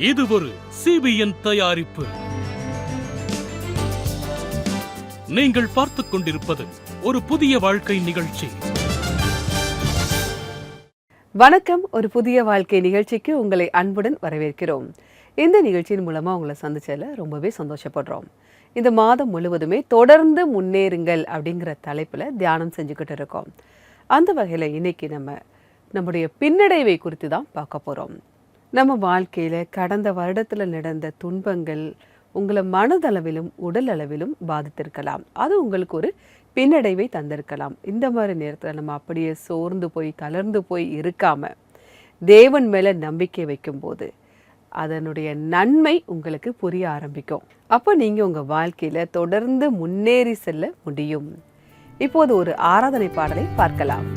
இது ஒரு CBN தயாரிப்பு. நீங்கள் பார்த்துக் கொண்டிருப்பது ஒரு புதிய வாழ்க்கை நிகழ்ச்சி. வணக்கம். ஒரு புதிய வாழ்க்கை நிகழ்ச்சிக்கு உங்களை அன்புடன் வரவேற்கிறோம். இந்த நிகழ்ச்சியின் மூலமா உங்களை சந்திச்சதுல ரொம்பவே சந்தோஷப்படுறோம். இந்த மாதம் முழுவதுமே தொடர்ந்து முன்னேறுங்கள் அப்படிங்கிற தலைப்புல தியானம் செஞ்சுக்கிட்டு இருக்கோம். அந்த வகையில இன்னைக்கு நம்முடைய பின்னடைவை குறித்து தான் பார்க்க போறோம். நம்ம வாழ்க்கையில கடந்த வருடத்துல நடந்த துன்பங்கள் உங்களை மனதளவிலும் உடல் அளவிலும் பாதித்திருக்கலாம். அது உங்களுக்கு ஒரு பின்னடைவை தந்திருக்கலாம். இந்த மாதிரி நேரத்தில் நம்ம அப்படியே சோர்ந்து போய் தளர்ந்து போய் இருக்காம தேவன் மேல நம்பிக்கை வைக்கும்போது அதனுடைய நன்மை உங்களுக்கு புரிய ஆரம்பிக்கும். அப்போ நீங்க உங்க வாழ்க்கையில தொடர்ந்து முன்னேறி செல்ல முடியும். இப்போது ஒரு ஆராதனை பாடலை பார்க்கலாம்.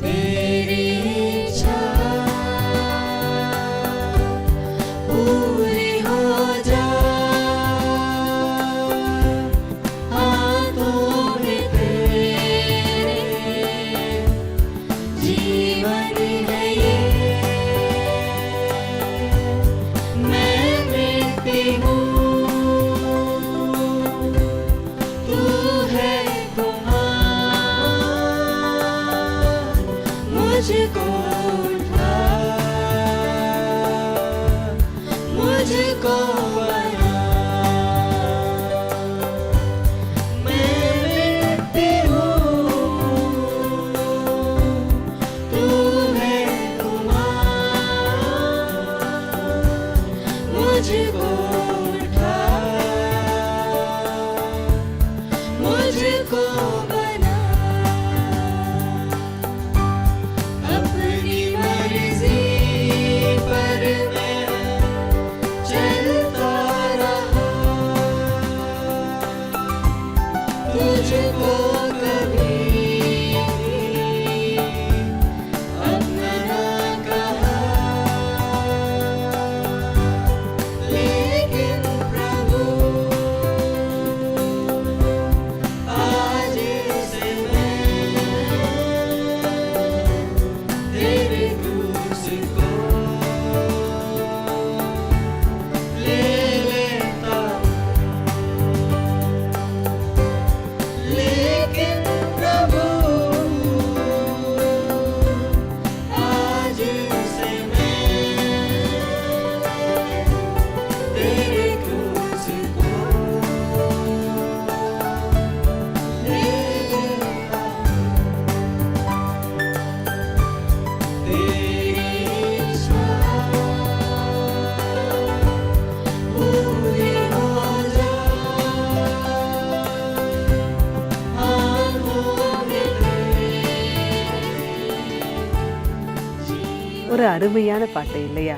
ஒரு அருமையான பாட்டு இல்லையா?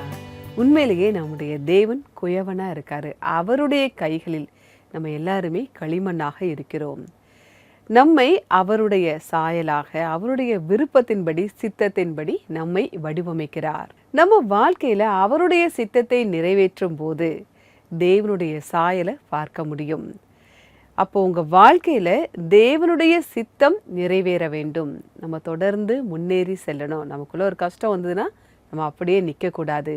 உண்மையிலேயே நம்முடைய தேவன் குயவனா இருக்காரு. அவருடைய கைகளில் நம்ம எல்லாருமே களிமண்ணாக இருக்கிறோம். நம்மை அவருடைய சாயலாக அவருடைய விருப்பத்தின்படி சித்தத்தின்படி நம்மை வடிவமைக்கிறார். நம்ம வாழ்க்கையில அவருடைய சித்தத்தை நிறைவேற்றும் போது தேவனுடைய சாயலை பார்க்க முடியும். அப்போ உங்க வாழ்க்கையில தேவனுடைய சித்தம் நிறைவேற வேண்டும். நம்ம தொடர்ந்து முன்னேறி செல்லணும். நமக்குள்ள ஒரு கஷ்டம் வந்ததுன்னா நம்ம அப்படியே நிற்கக்கூடாது.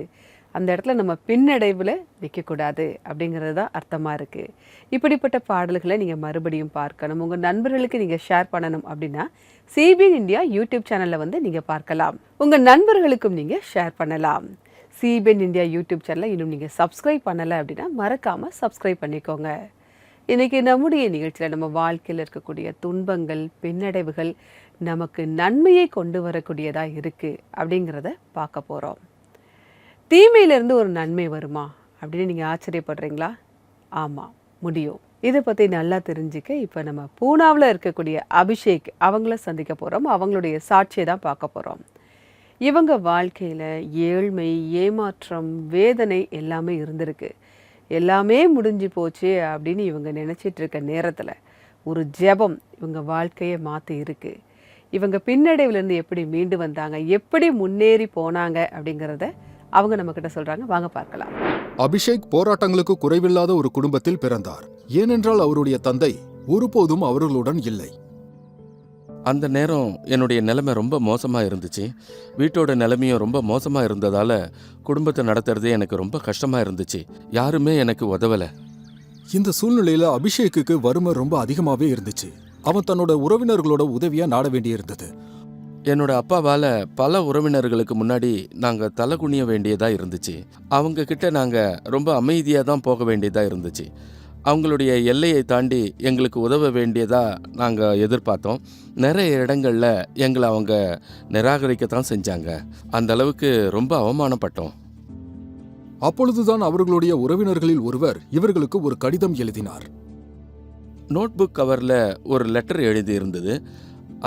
அந்த இடத்துல நம்ம பின்னடைவில் நிற்கக்கூடாது அப்படிங்கிறது தான் அர்த்தமாக இருக்குது. இப்படிப்பட்ட பாடல்களை நீங்கள் மறுபடியும் பார்க்கணும், உங்கள் நண்பர்களுக்கு நீங்கள் ஷேர் பண்ணணும் அப்படின்னா CBN இந்தியா யூடியூப் சேனலில் நீங்கள் பார்க்கலாம். உங்கள் நண்பர்களுக்கும் நீங்கள் ஷேர் பண்ணலாம். CBN இந்தியா யூடியூப் சேனலை இன்னும் நீங்கள் சப்ஸ்கிரைப் பண்ணலை அப்படின்னா மறக்காமல் சப்ஸ்கிரைப் பண்ணிக்கோங்க. இன்றைக்கி நம்முடைய நிகழ்ச்சியில் நம்ம வாழ்க்கையில் இருக்கக்கூடிய துன்பங்கள் பின்னடைவுகள் நமக்கு நன்மையை கொண்டு வரக்கூடியதாக இருக்குது அப்படிங்கிறத பார்க்க போகிறோம். தீமையிலேருந்து ஒரு நன்மை வருமா அப்படின்னு நீங்கள் ஆச்சரியப்படுறீங்களா? ஆமாம், முடியும். இதை பற்றி நல்லா தெரிஞ்சுக்க இப்போ நம்ம பூனாவில் இருக்கக்கூடிய அபிஷேக் அவங்கள சந்திக்க போகிறோம். அவங்களுடைய சாட்சியை தான் பார்க்க போகிறோம். இவங்க வாழ்க்கையில் ஏழ்மை, ஏமாற்றம், வேதனை எல்லாமே இருந்திருக்கு. எல்லாமே முடிஞ்சு போச்சு அப்படின்னு இவங்க நினச்சிட்டு இருக்க நேரத்தில் ஒரு ஜெபம் இவங்க வாழ்க்கையை மாற்றி இருக்கு. இவங்க பின்னடைவுலேருந்து எப்படி மீண்டு வந்தாங்க, எப்படி முன்னேறி போனாங்க அப்படிங்கிறத அவங்க நம்மக்கிட்ட சொல்கிறாங்க. வாங்க பார்க்கலாம். அபிஷேக் போராட்டங்களுக்கு குறைவில்லாத ஒரு குடும்பத்தில் பிறந்தார். ஏனென்றால் அவருடைய தந்தை ஒருபோதும் அவர்களுடன் இல்லை. அந்த நேரம் என்னுடைய நிலைமை ரொம்ப மோசமாக இருந்துச்சு. வீட்டோட நிலைமையும் ரொம்ப மோசமாக இருந்ததால் குடும்பத்தை நடத்துறதே எனக்கு ரொம்ப கஷ்டமாக இருந்துச்சு. யாருமே எனக்கு உதவலை. இந்த சூழ்நிலையில அபிஷேக்குக்கு வறுமை ரொம்ப அதிகமாவே இருந்துச்சு. அவன் தன்னோட உறவினர்களோட உதவியா நாட வேண்டியிருந்தது. என்னோட அப்பாவால் பல உறவினர்களுக்கு முன்னாடி நாங்கள் தலை குனிய வேண்டியதாக இருந்துச்சு. அவங்க கிட்ட நாங்கள் ரொம்ப அமைதியாக தான் போக வேண்டியதாக இருந்துச்சு. அவங்களுடைய எல்லையை தாண்டி எங்களுக்கு உதவ வேண்டியதாக நாங்கள் எதிர்பார்த்தோம். நிறைய இடங்களில் எங்களை அவங்க நிராகரிக்கத்தான் செஞ்சாங்க. அந்த அளவுக்கு ரொம்ப அவமானப்பட்டோம். அப்பொழுதுதான் அவர்களுடைய உறவினர்களில் ஒருவர் இவர்களுக்கு ஒரு கடிதம் எழுதினார். நோட்புக் கவரில் ஒரு லெட்டர் எழுதி இருந்தது.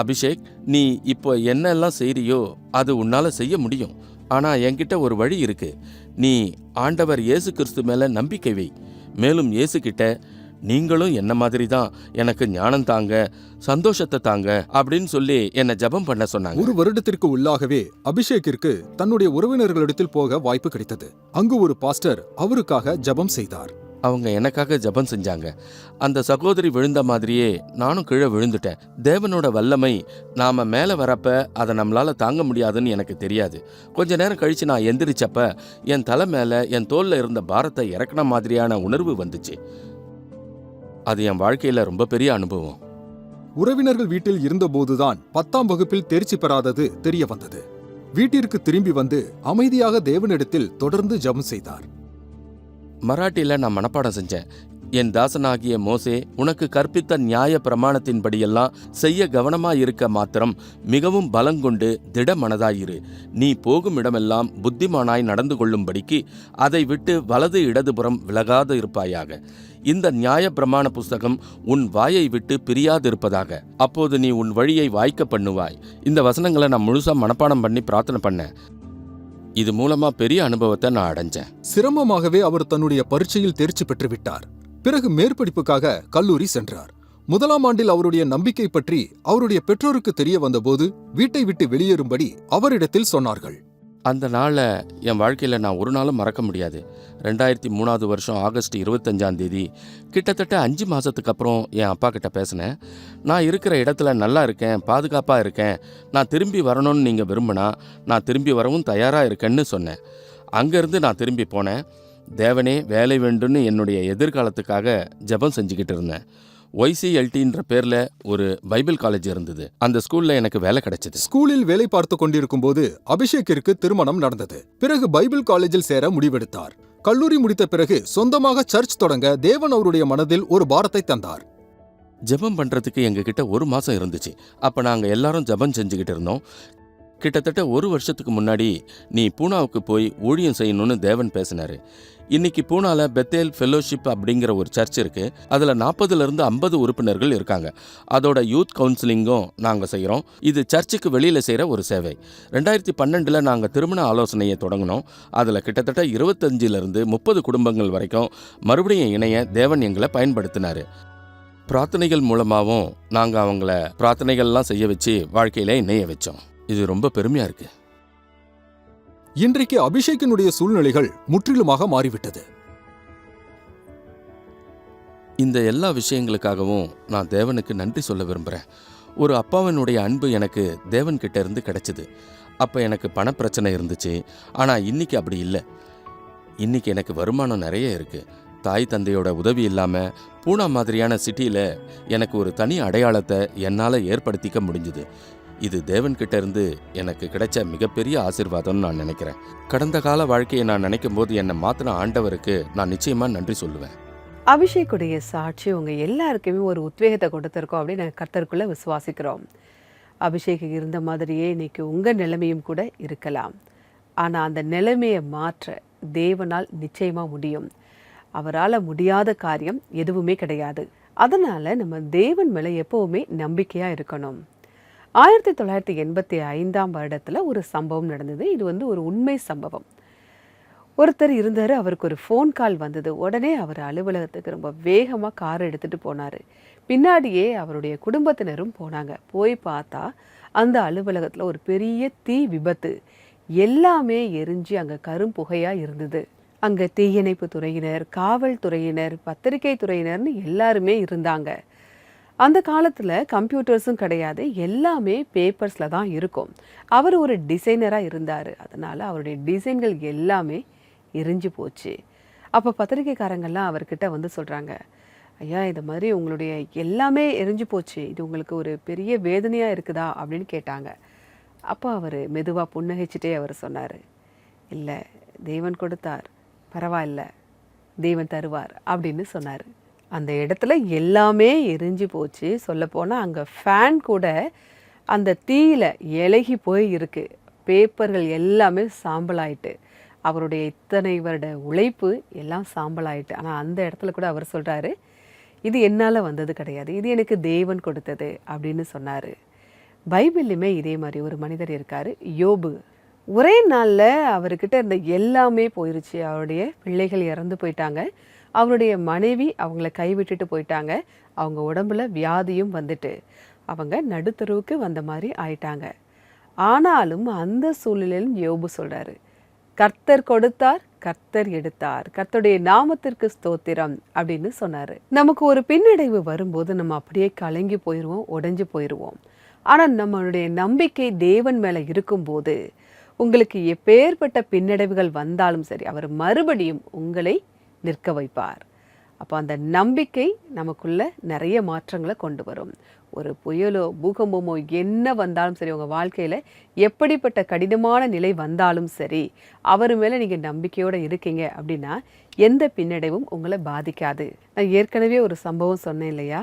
அபிஷேக், நீ இப்போ என்னெல்லாம் செய்றியோ அது உன்னால் செய்ய முடியும். ஆனால் என்கிட்ட ஒரு வழி இருக்கு. நீ ஆண்டவர் இயேசு கிறிஸ்து மேலே நம்பிக்கை வை. மேலும் இயேசு கிட்ட, நீங்களும் என்ன மாதிரி தான் எனக்கு ஞானம் தாங்க, சந்தோஷத்தை தாங்க அப்படின்னு சொல்லி என்னை ஜெபம் பண்ண சொன்னாங்க. ஒரு வருடத்திற்கு உள்ளாகவே அபிஷேக்கிற்கு தன்னுடைய உறவினர்களிடத்தில் போக வாய்ப்பு கிடைத்தது. அங்கு ஒரு பாஸ்டர் அவருக்காக ஜெபம் செய்தார். அவங்க எனக்காக ஜெபம் செஞ்சாங்க. அந்த சகோதரி விழுந்த மாதிரியே நானும் கீழே விழுந்துட்டேன். தேவனோட வல்லமை நாம மேலே வரப்ப அதை நம்மளால தாங்க முடியாதுன்னு எனக்கு தெரியாது. கொஞ்ச நேரம் கழிச்சு நான் எந்திரிச்சப்ப என் தலை மேலே என் தோல்ல இருந்த பாரத்தை இறக்குன மாதிரியான உணர்வு வந்துச்சு. அது என் வாழ்க்கையில ரொம்ப பெரிய அனுபவம். உறவினர்கள் வீட்டில் இருந்தபோதுதான் 10ஆம் வகுப்பில் தேர்ச்சி பெறாதது தெரிய வந்தது. வீட்டிற்கு திரும்பி வந்து அமைதியாக தேவனிடத்தில் தொடர்ந்து ஜெபம் செய்தார். மராட்டியில் நான் மனப்பாடம் செஞ்சேன். என் தாசனாகிய மோசே உனக்கு கற்பித்த நியாய பிரமாணத்தின்படியெல்லாம் செய்ய கவனமாயிருக்க மாத்திரம் மிகவும் பலங்கொண்டு திட மனதாயிரு. நீ போகும் இடமெல்லாம் புத்திமானாய் நடந்து கொள்ளும்படிக்கு அதை விட்டு வலது இடதுபுறம் விலகாது இருப்பாயாக. இந்த நியாய பிரமாண புஸ்தகம் உன் வாயை விட்டு பிரியாதிருப்பதாக. அப்போது நீ உன் வழியை வாய்க்க பண்ணுவாய். இந்த வசனங்களை நான் முழுசா மனப்பாடம் பண்ணி பிரார்த்தனை பண்ணேன். இது மூலமா பெரிய அனுபவத்தை நான் அடைஞ்சேன். சிரமமாகவே அவர் தன்னுடைய பரீட்சையில் தேர்ச்சி பெற்று விட்டார். பிறகு மேற்படிப்புக்காக கல்லூரி சென்றார். 1ஆம் ஆண்டில் அவருடைய நம்பிக்கை பற்றி அவருடைய பெற்றோருக்கு தெரிய வந்தபோது வீட்டை விட்டு வெளியேறும்படி அவரிடத்தில் சொன்னார்கள். அந்த நாளை என் வாழ்க்கையில் நான் ஒரு நாளும் மறக்க முடியாது. 2003 வருஷம் ஆகஸ்ட் 25ஆம் தேதி, கிட்டத்தட்ட 5 மாதத்துக்கு அப்புறம் என் அப்பா கிட்ட பேசினேன். நான் இருக்கிற இடத்துல நல்லா இருக்கேன், பாதுகாப்பாக இருக்கேன், நான் திரும்பி வரணும்னு நீங்கள் விரும்பினா நான் திரும்பி வரவும் தயாராக இருக்கேன்னு சொன்னேன். அங்கேருந்து நான் திரும்பி போனேன். தேவனே வேலை வேண்டும்னு என்னுடைய எதிர்காலத்துக்காக ஜெபம் செஞ்சுக்கிட்டு இருந்தேன். YCLTன்ற பேர்ல ஒரு பைபிள் காலேஜ் இருந்தது. அந்த ஸ்கூல்ல எனக்கு வேலை கிடைச்சது. ஸ்கூலில் வேலை பார்த்து கொண்டிருக்கும் போது அபிஷேக்கிற்கு திருமணம் நடந்தது. பிறகு பைபிள் காலேஜில் சேர முடிவெடுத்தார். கல்லூரி முடித்த பிறகு சொந்தமாக சர்ச் தொடங்க தேவன் அவருடைய மனதில் ஒரு பாரத்தை தந்தார். ஜெபம் பண்றதுக்கு எங்ககிட்ட 1 மாசம் இருந்துச்சு. அப்ப நாங்க எல்லாரும் ஜெபம் செஞ்சுக்கிட்டு இருந்தோம். கிட்டத்தட்ட 1 வருஷத்துக்கு முன்னாடி நீ பூனாவுக்கு போய் ஊழியம் செய்யணும்னு தேவன் பேசினாரு. இன்னைக்கு பூனால பெத்தேல் ஃபெலோஷிப் அப்படிங்கிற ஒரு சர்ச் இருக்கு. அதில் 40லேருந்து 50 உறுப்பினர்கள் இருக்காங்க. அதோட யூத் கவுன்சிலிங்கும் நாங்கள் செய்கிறோம். இது சர்ச்சுக்கு வெளியில் செய்கிற ஒரு சேவை. 2012 நாங்கள் திருமண ஆலோசனையை தொடங்கினோம். அதில் கிட்டத்தட்ட 25லேருந்து 30 குடும்பங்கள் வரைக்கும் மறுபடியும் இணைய தேவன் எங்களை பயன்படுத்தினார். பிரார்த்தனைகள் மூலமாகவும் நாங்கள் அவங்கள பிரார்த்தனைகள்லாம் செய்ய வச்சு வாழ்க்கையில் இணைய வச்சோம். இது ரொம்ப பெருமையாக இருக்கு. இன்றைக்கு அபிஷேக்கினுடைய சூழ்நிலைகள் முற்றிலுமாக மாறிவிட்டது. இந்த எல்லா விஷயங்களுக்காகவும் நான் தேவனுக்கு நன்றி சொல்ல விரும்புகிறேன். ஒரு அப்பாவினுடைய அன்பு எனக்கு தேவன்கிட்ட இருந்து கிடைச்சிது. அப்போ எனக்கு பணப்பிரச்சனை இருந்துச்சு. ஆனால் இன்னைக்கு அப்படி இல்லை. இன்னைக்கு எனக்கு வருமானம் நிறைய இருக்குது. தாய் தந்தையோட உதவி இல்லாமல் பூனா மாதிரியான சிட்டியில் எனக்கு ஒரு தனி அடையாளத்தை என்னால் ஏற்படுத்திக்க முடிஞ்சுது. இது தேவன்கிட்ட இருந்து எனக்கு கிடைச்ச மிகப்பெரிய ஆசீர்வாதம்னு நான் நினைக்கிறேன். கடந்த கால வாழ்க்கையை நான் நினைக்கும் போது என்னை மாற்றின ஆண்டவருக்கு நான் நிச்சயமாக நன்றி சொல்லுவேன். அபிஷேக்குடைய சாட்சி உங்கள் எல்லாருக்குமே ஒரு உத்வேகத்தை கொடுத்துருக்கோம் அப்படின்னு நாங்கள் கர்த்தருக்குள்ளே விசுவாசிக்கிறோம். அபிஷேக் இருந்த மாதிரியே இன்னைக்கு உங்கள் நிலைமையும் கூட இருக்கலாம். ஆனால் அந்த நிலைமையை மாற்ற தேவனால் நிச்சயமாக முடியும். அவரால் முடியாத காரியம் எதுவுமே கிடையாது. அதனால் நம்ம தேவன் மேலே எப்போவுமே நம்பிக்கையாக இருக்கணும். 1985ஆம் வருடத்தில் ஒரு சம்பவம் நடந்தது. இது ஒரு உண்மை சம்பவம். ஒருத்தர் இருந்தார், அவருக்கு ஒரு ஃபோன் கால் வந்தது. உடனே அவர் அலுவலகத்துக்கு ரொம்ப வேகமாக காரை எடுத்துகிட்டு போனார். பின்னாடியே அவருடைய குடும்பத்தினரும் போனாங்க. போய் பார்த்தா அந்த அலுவலகத்தில் ஒரு பெரிய தீ விபத்து. எல்லாமே எரிஞ்சு அங்கே கரும்புகையாக இருந்தது. அங்கே தீயணைப்பு துறையினர், காவல்துறையினர், பத்திரிகை துறையினர்னு எல்லாருமே இருந்தாங்க. அந்த காலத்தில் கம்ப்யூட்டர்ஸும் கிடையாது, எல்லாமே பேப்பர்ஸில் தான் இருக்கும். அவர் ஒரு டிசைனராக இருந்தார், அதனால் அவருடைய டிசைன்கள் எல்லாமே எரிஞ்சு போச்சு. அப்போ பத்திரிக்கைக்காரங்கள்லாம் அவர்கிட்ட வந்து சொல்கிறாங்க, ஐயா இந்த மாதிரி உங்களுடைய எல்லாமே எரிஞ்சு போச்சு, இது உங்களுக்கு ஒரு பெரிய வேதனையாக இருக்குதா அப்படின்னு கேட்டாங்க. அப்போ அவர் மெதுவாக புன்னகைச்சிட்டே அவர் சொன்னார், இல்லை தேவன் கொடுத்தார், பரவாயில்ல, தேவன் தருவார் அப்படின்னு சொன்னார். அந்த இடத்துல எல்லாமே எரிஞ்சு போச்சு. சொல்லப்போனால் அங்கே ஃபேன் கூட அந்த தீயில இலகி போய் இருக்குது. பேப்பர்கள் எல்லாமே சாம்பலாயிட்டு, அவருடைய இத்தனை வருட உழைப்பு எல்லாம் சாம்பலாயிட்டு. ஆனால் அந்த இடத்துல கூட அவர் சொல்கிறாரு, இது என்னால் வந்தது கிடையாது, இது எனக்கு தேவன் கொடுத்தது அப்படின்னு சொன்னார். பைபிள்லையுமே இதே மாதிரி ஒரு மனிதர் இருக்கார், யோபு. ஒரே நாளில் அவர்கிட்ட இருந்த எல்லாமே போயிருச்சு. அவருடைய பிள்ளைகள் இறந்து போயிட்டாங்க, அவருடைய மனைவி அவங்கள கைவிட்டுட்டு போயிட்டாங்க, அவங்க உடம்புல வியாதியும் வந்துட்டு அவங்க நடுத்தருவுக்கு வந்த மாதிரி ஆயிட்டாங்க. ஆனாலும் அந்த சூழ்நிலையிலும் யோபு சொல்கிறாரு, கர்த்தர் கொடுத்தார், கர்த்தர் எடுத்தார், கர்த்தருடைய நாமத்திற்கு ஸ்தோத்திரம் அப்படின்னு சொன்னார். நமக்கு ஒரு பின்னடைவு வரும்போது நம்ம அப்படியே கலங்கி போயிடுவோம், உடைஞ்சு போயிடுவோம். ஆனால் நம்மளுடைய நம்பிக்கை தேவன் மேலே இருக்கும்போது உங்களுக்கு எப்பேற்பட்ட பின்னடைவுகள் வந்தாலும் சரி, அவர் மறுபடியும் உங்களை நிற்க வைப்பார். அப்போ அந்த நம்பிக்கை நமக்குள்ள நிறைய மாற்றங்களை கொண்டு வரும். ஒரு புயலோ பூகம்பமோ என்ன வந்தாலும் சரி, உங்கள் வாழ்க்கையில் எப்படிப்பட்ட கடினமான நிலை வந்தாலும் சரி, அவர் மேலே நீங்கள் நம்பிக்கையோடு இருக்கீங்க அப்படின்னா எந்த பின்னடைவும் உங்களை பாதிக்காது. நான் ஏற்கனவே ஒரு சம்பவம் சொன்னேன் இல்லையா,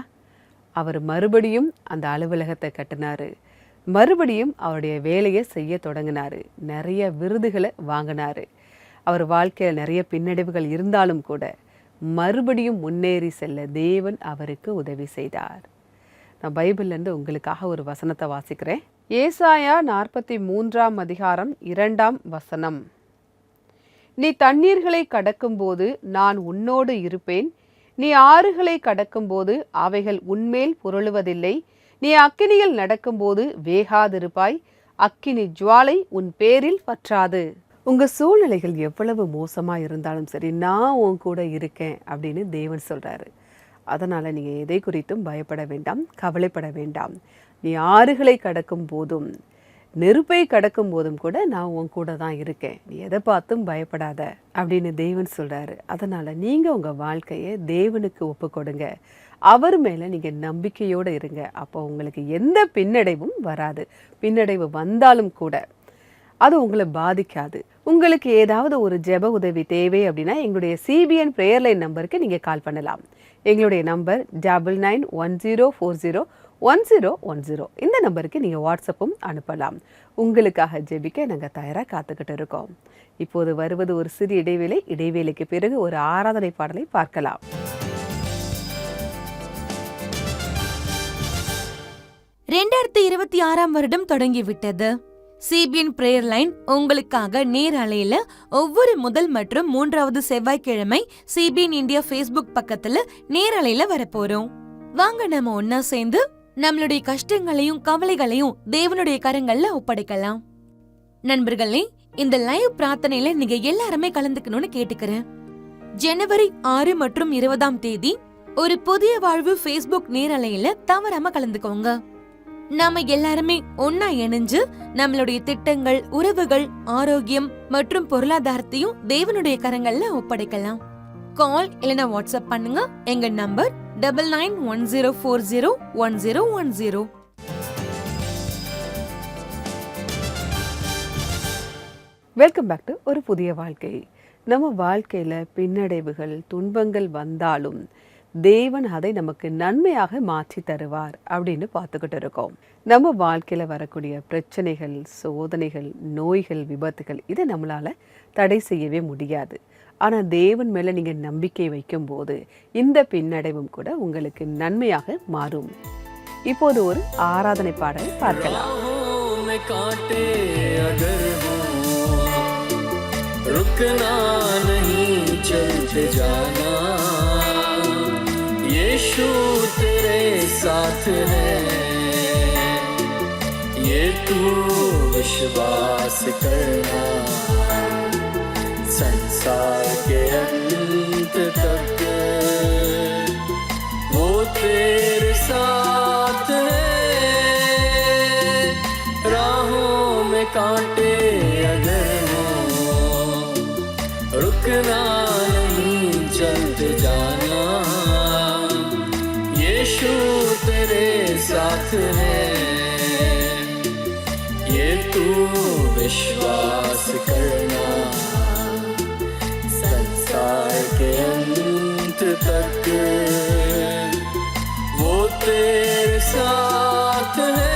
அவர் மறுபடியும் அந்த அலுவலகத்தை கட்டினார், மறுபடியும் அவருடைய வேலையை செய்ய தொடங்கினார், நிறைய விருதுகளை வாங்கினார். அவர் வாழ்க்கையில் நிறைய பின்னடைவுகள் இருந்தாலும் கூட மறுபடியும் முன்னேறி செல்ல தேவன் அவருக்கு உதவி செய்தார். நான் பைபிள்லேருந்து உங்களுக்காக ஒரு வசனத்தை வாசிக்கிறேன். ஏசாயா 43 அதிகாரம் 2 நீ தண்ணீர்களை கடக்கும்போது நான் உன்னோடு இருப்பேன், நீ ஆறுகளை கடக்கும்போது அவைகள் உன்மேல் புரளுவதில்லை, நீ அக்கினியில் நடக்கும்போது வேகாதிருப்பாய், அக்கினி ஜுவாலை உன் பேரில் பற்றாது. உங்கள் சூழ்நிலைகள் எவ்வளவு மோசமாக இருந்தாலும் சரி, நான் உன் கூட இருக்கேன் அப்படின்னு தேவன் சொல்கிறாரு. அதனால் நீங்கள் எதை குறித்தும் பயப்பட வேண்டாம், கவலைப்பட வேண்டாம். நீ ஆறுகளை கடக்கும் போதும் நெருப்பை கடக்கும் போதும் கூட நான் உன் கூட தான் இருக்கேன், நீ எதை பார்த்தும் பயப்படாத அப்படின்னு தேவன் சொல்கிறாரு. அதனால் நீங்கள் உங்கள் வாழ்க்கையை தேவனுக்கு ஒப்பு கொடுங்க, அவர் மேலே நீங்கள் நம்பிக்கையோடு இருங்க. அப்போ உங்களுக்கு எந்த பின்னடைவும் வராது. பின்னடைவு வந்தாலும் கூட அது உங்களை பாதிக்காது. உங்களுக்கு ஏதாவது ஒரு ஜெப உதவி தேவை அப்படின்னா எங்களுடைய CBN பிரேயர் லைன் நம்பருக்கு நீங்கள் கால் பண்ணலாம். எங்களுடைய நம்பர் 9910401010. இந்த நம்பருக்கு நீங்கள் வாட்ஸ்அப்பும் அனுப்பலாம். உங்களுக்காக ஜெபிக்க நாங்கள் தயாராக காத்துக்கிட்டு இருக்கோம். இப்போது வருவது ஒரு சிறிய இடைவேளை. இடைவேளைக்கு பிறகு ஒரு ஆராதனை பாடலை பார்க்கலாம். 2026 வருடம் தொடங்கிவிட்டது. CBN பிரேயர் லைன் உங்களுக்காக நேரலையில ஒவ்வொரு முதல் மற்றும் 3வது செவ்வாய்க்கிழமை CBN இந்தியா Facebook பக்கத்துல நேரலையில வரப்போறோம். வாங்க நம்ம ஒன்னா சேர்ந்து நம்மளுடைய கஷ்டங்களையும் கவலைகளையும் தேவனுடைய கரங்கள்ல ஒப்படைக்கலாம். நண்பர்களே, இந்த லைவ் பிரார்த்தனையில நீங்க எல்லாருமே கலந்துக்கணும்னு கேட்டுக்கிறேன். ஜனவரி 6 மற்றும் 20 ஒரு புதிய வாழ்வு Facebook நேரலையில தவறாம கலந்துக்கோங்க. நாம எல்லாருமே ஒன்னா இணைஞ்சு நம்மளுடைய திட்டங்கள், உறவுகள், ஆரோக்கியம் மற்றும் பொருளாதாரத்தையும் தேவனுடைய கரங்கள்ல ஒப்படைக்கலாம். கால் இல்லனா வாட்ஸ்அப் பண்ணுங்க. எங்க நம்பர் 9910401010. வெல்கம் பேக் டு ஒரு புதிய வாழ்க்கை. நம்ம வாழ்க்கையில் பின்னடைவுகள், துன்பங்கள் வந்தாலும் தேவன் அதை நமக்கு நன்மையாக மாற்றி தருவார் அப்படின்னு பார்த்துக்கிட்டு இருக்கோம். நம்ம வாழ்க்கையில் வரக்கூடிய பிரச்சனைகள், சோதனைகள், நோய்கள், விபத்துகள் இதை நம்மளால் தடை செய்யவே முடியாது. ஆனால் தேவன் மேலே நீங்கள் நம்பிக்கை வைக்கும்போது இந்த பின்னடைவும் கூட உங்களுக்கு நன்மையாக மாறும். இப்போது ஒரு ஆராதனை பாடலை பார்க்கலாம். यीशु तेरे साथ है, ये तू विश्वास करना, संसार के अंत तक वो तेरे साथ में कांटे अगर हो, रुकना नहीं चलते जाना, यीशु तेरे साथ है, ये तू विश्वास करना, संसार के अंत तक वो तेरे साथ है।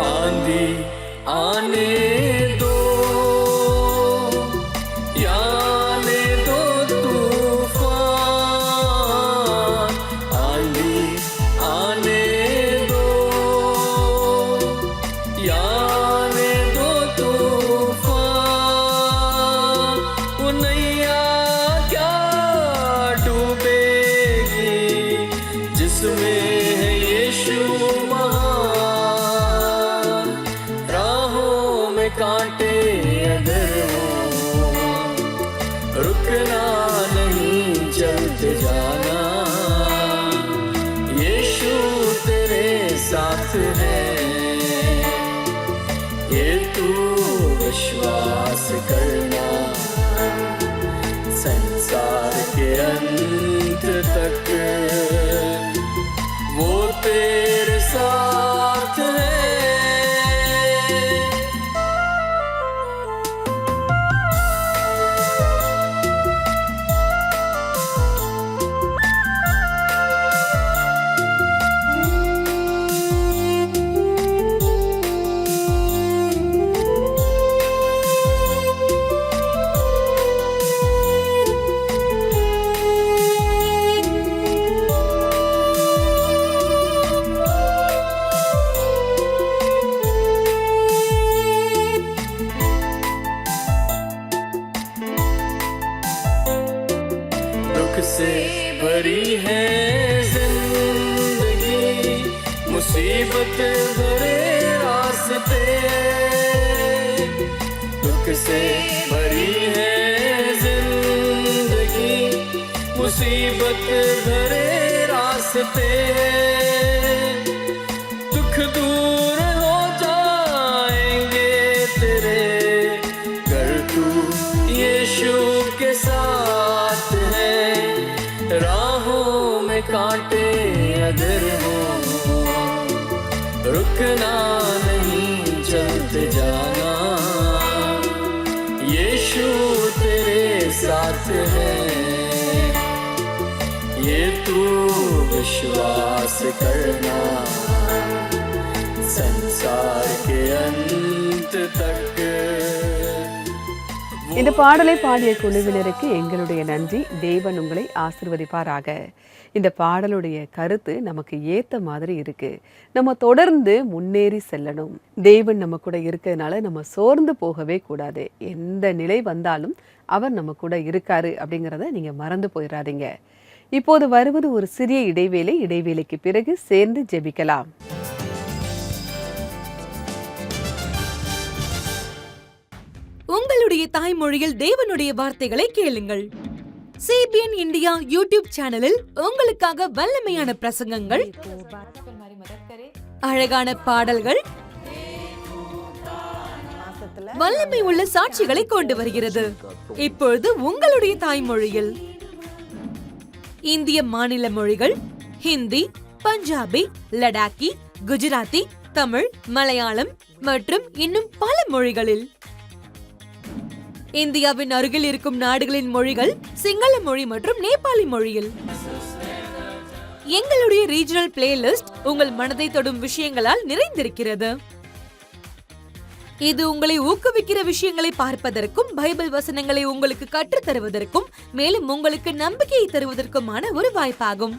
आंधी आने दो या आने दो तूफान, आंधी आने दो या आने दो तूफान, वो नैया क्या डूबेगी जिसमें है यीशु महान, राहों में कांटे अगर हो, रुकना नहीं चलते जाना, यीशु तेरे साथ है, ये तू विश्वास करना, संसार के अंत तक वो तेरे साथ है। दुख से भरी है जिंदगी, मुसीबत भरे रास्ते, दुख से भरी है जिंदगी, मुसीबत भरे रास्ते, दुख दूर हो जाएंगे तेरे घर तू यीशु के साथ है, राहों में कांटे अगर हो, रुकना नहीं चलते जाना, यीशु तेरे साथ है, ये तू विश्वास करना, संसार के अंत तक। இந்த பாடலை பாடிய குழுவினருக்கு எங்களுடைய நன்றி. தேவன் உங்களை ஆசிர்வதிப்பாராக. இந்த பாடலுடைய கருத்து நமக்கு ஏத்த மாதிரி இருக்கு. நம்ம தொடர்ந்து முன்னேறி செல்லணும். தேவன் நம்ம கூட இருக்கிறதுனால நம்ம சோர்ந்து போகவே கூடாது. எந்த நிலை வந்தாலும் அவர் நம்ம கூட இருக்காரு அப்படிங்கிறத நீங்க மறந்து போயிடாதீங்க. இப்போது வருவது ஒரு சிறிய இடைவேளை. இடைவேளைக்கு பிறகு சேர்ந்து ஜெபிக்கலாம். உங்களுடைய தாய்மொழியில் தேவனுடைய வார்த்தைகளை கேளுங்கள். சிபிஎன் இந்தியா யூடியூப் சேனலில் உங்களுக்காக வல்லமையான பிரசங்கங்கள், அழகான பாடல்கள், வல்லமை உள்ள சாட்சிகளை கொண்டு வருகிறது. இப்பொழுது உங்களுடைய தாய்மொழியில் இந்திய மாநில மொழிகள் ஹிந்தி, பஞ்சாபி, லடாக்கி, குஜராத்தி, தமிழ், மலையாளம் மற்றும் இன்னும் பல மொழிகளில். இந்தியாவின் அருகில் இருக்கும் நாடுகளின் மொழிகள் சிங்கள மொழி மற்றும் நேபாளி மொழியில். எங்களுடைய ரீஜனல் பிளேலிஸ்ட் உங்கள் மனதை தொடும் விஷயங்களால் நிறைந்திருக்கிறது. இது உங்களை ஊக்குவிக்கிற விஷயங்களை பார்ப்பதற்கும், பைபிள் வசனங்களை உங்களுக்கு கற்றுத் தருவதற்கும், மேலும் உங்களுக்கு நம்பிக்கையை தருவதற்குமான ஒரு வாய்ப்பாகும்.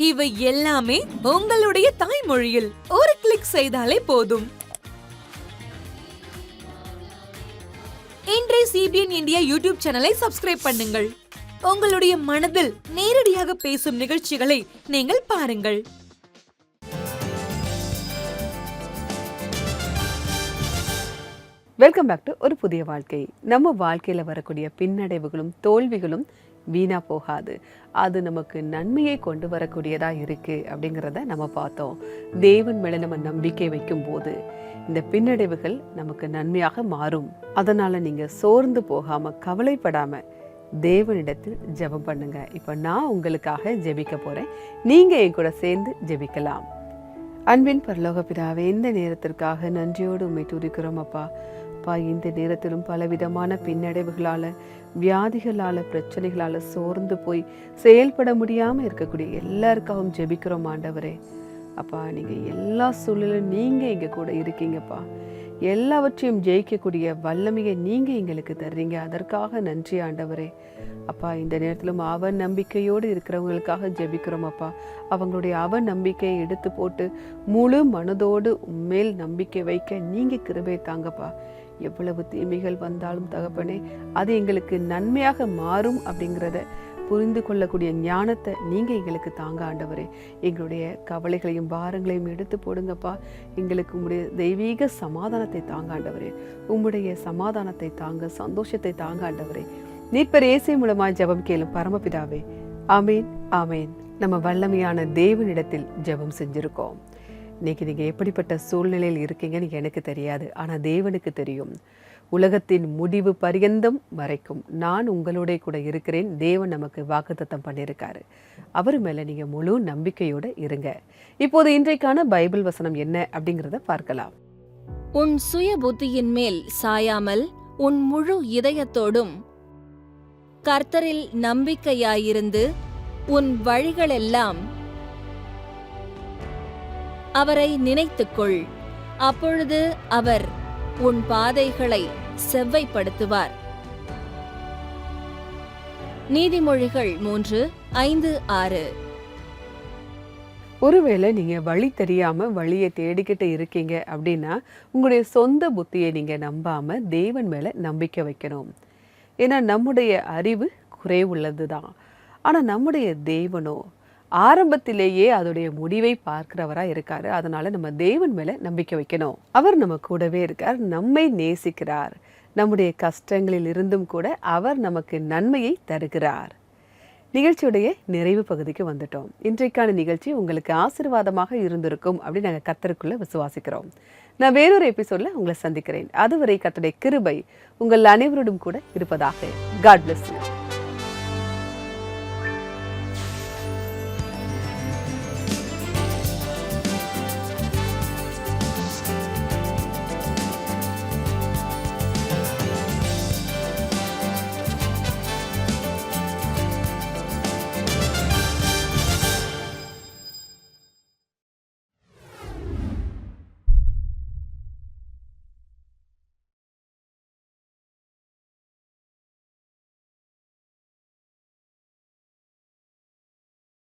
இவை எல்லாமே உங்களுடைய தாய்மொழியில் ஒரு கிளிக் செய்தாலே போதும். இன்றைய CBN இந்தியா யூடியூப் சேனலை சப்ஸ்கிரைப் பண்ணுங்கள். உங்களுடைய மனதில் நேரடியாக பேசும் நிகழ்ச்சிகளை நீங்கள் பாருங்கள். வெல்கம் பேக் டு ஒரு புதிய வாழ்க்கை. நம்ம வாழ்க்கையில வரக்கூடிய பின்னடைவுகளும் தோல்விகளும் வீணா போகாது. அது நமக்கு நன்மையை கொண்டு வரக்கூடியதா இருக்கு அப்படிங்கிறத நம்ம பார்த்தோம். தேவன் மேல நம்ம நம்பிக்கை வைக்கும் போது இந்த பின்னடைவுகள் நமக்கு நன்மையாக மாறும். அதனால நீங்க சோர்ந்து போகாம, கவலைப்படாம தேவனிடத்தில் ஜெபம் பண்ணுங்க. இப்ப நான் உங்களுக்காக ஜெபிக்க போறேன். நீங்க என் கூட சேர்ந்து ஜெபிக்கலாம். அன்பின் பரலோக பிதாவே, இந்த நேரத்திற்காக நன்றியோடு உம்மை துதிக்கிறோம் அப்பா. இந்த நேரத்திலும் பலவிதமான பின்னடைவுகளால, வியாதிகளால, பிரச்சனைகளால சோர்ந்து போய் செயல்பட முடியாம இருக்கக்கூடிய எல்லாருக்காகவும் ஜெபிக்கிறோம் ஆண்டவரே. அப்பா, நீங்க எல்லா சூழலும் நீங்க எங்க கூட இருக்கீங்கப்பா. எல்லாவற்றையும் ஜெயிக்கக்கூடிய வல்லமையை நீங்க எங்களுக்கு தர்றீங்க. அதற்காக நன்றி ஆண்டவரே. அப்பா, இந்த நேரத்திலும் அவ நம்பிக்கையோடு இருக்கிறவங்களுக்காக ஜெபிக்கிறோம் அப்பா. அவங்களுடைய அவ நம்பிக்கையை எடுத்து போட்டு முழு மனதோடு உண்மையில் நம்பிக்கை வைக்க நீங்க கிருபை தாங்கப்பா. எவ்வளவு தீமைகள் வந்தாலும் தகப்பனே, அது எங்களுக்கு நன்மையாக மாறும் அப்படிங்கிறத புரிந்து கொள்ளக்கூடிய ஞானத்தை நீங்க எங்களுக்கு தாங்க ஆண்டவரே. எங்களுடைய கவலைகளையும் பாரங்களையும் எடுத்து போடுங்கப்பா. எங்களுக்கு உம்முடைய தெய்வீக சமாதானத்தை தாங்க ஆண்டவரே. உம்முடைய சமாதானத்தை தாங்க, சந்தோஷத்தை தாங்க ஆண்டவரே. நீர் இயேசு மூலமாய் ஜெபம் கேளும் பரமபிதாவே. ஆமேன், ஆமேன். நம்ம வல்லமையான தேவனிடத்தில் ஜெபம் செஞ்சிருக்கோம். இன்னைக்கு நீங்க எப்படிப்பட்ட சூழ்நிலையில் இருக்கீங்கன்னு எனக்கு தெரியாது, ஆனா தேவனுக்கு தெரியும். உலகத்தின் முடிவு பரியந்தம் வரைக்கும் நான் உங்களோட கூட இருக்கிறேன். தேவன் நமக்கு வாக்குத்தத்தம் பண்ணியிருக்காரு. அவர் மேல நீங்க முழு நம்பிக்கையோட இருங்க. இப்போது இன்றைக்கான பைபிள் வசனம் என்ன அப்படிங்கிறத பார்க்கலாம். உன் சுய புத்தியின் மேல் சாயாமல் உன் முழு இதயத்தோடும் கர்த்தரில் நம்பிக்கையாயிருந்து உன் வழிகளெல்லாம் அவரை நினைத்துக்கொள். அப்பொழுது அவர் உன் பாதைகளை செவ்வைப்படுத்துவார். நீதிமொழிகள் 3:5-6. ஒருவேளை நீங்க வழி தெரியாம வழியை தேடிக்கிட்டு இருக்கீங்க அப்படின்னா, உங்களுடைய சொந்த புத்தியை நீங்க நம்பாம தேவன் மேல நம்பிக்கை வைக்கணும். ஏன்னா நம்முடைய அறிவு குறைவுள்ளது தான். ஆனா நம்முடைய தேவனோ ஆரம்பத்திலேயே அதோடைய முடிவை பார்க்கிறவரா இருக்காரு. அதனால நம்ம தேவன் மேல நம்பிக்கை வைக்கணும். அவர் நம்ம கூடவே இருக்கார், நம்மை நேசிக்கிறார். நம்முடைய கஷ்டங்களில் இருந்தும் கூட அவர் நமக்கு நன்மையை தருகிறார். நிகழ்ச்சியுடைய நிறைவு பகுதிக்கு வந்துட்டோம். இன்றைக்கான நிகழ்ச்சி உங்களுக்கு ஆசீர்வாதமாக இருந்திருக்கும் அப்படின்னு நாங்கள் கர்த்தருக்குள்ள விசுவாசிக்கிறோம். நான் வேறொரு எபிசோட்ல உங்களை சந்திக்கிறேன். அதுவரை கர்த்தருடைய கிருபை உங்கள் அனைவரோடும் கூட இருப்பதாக. God bless you.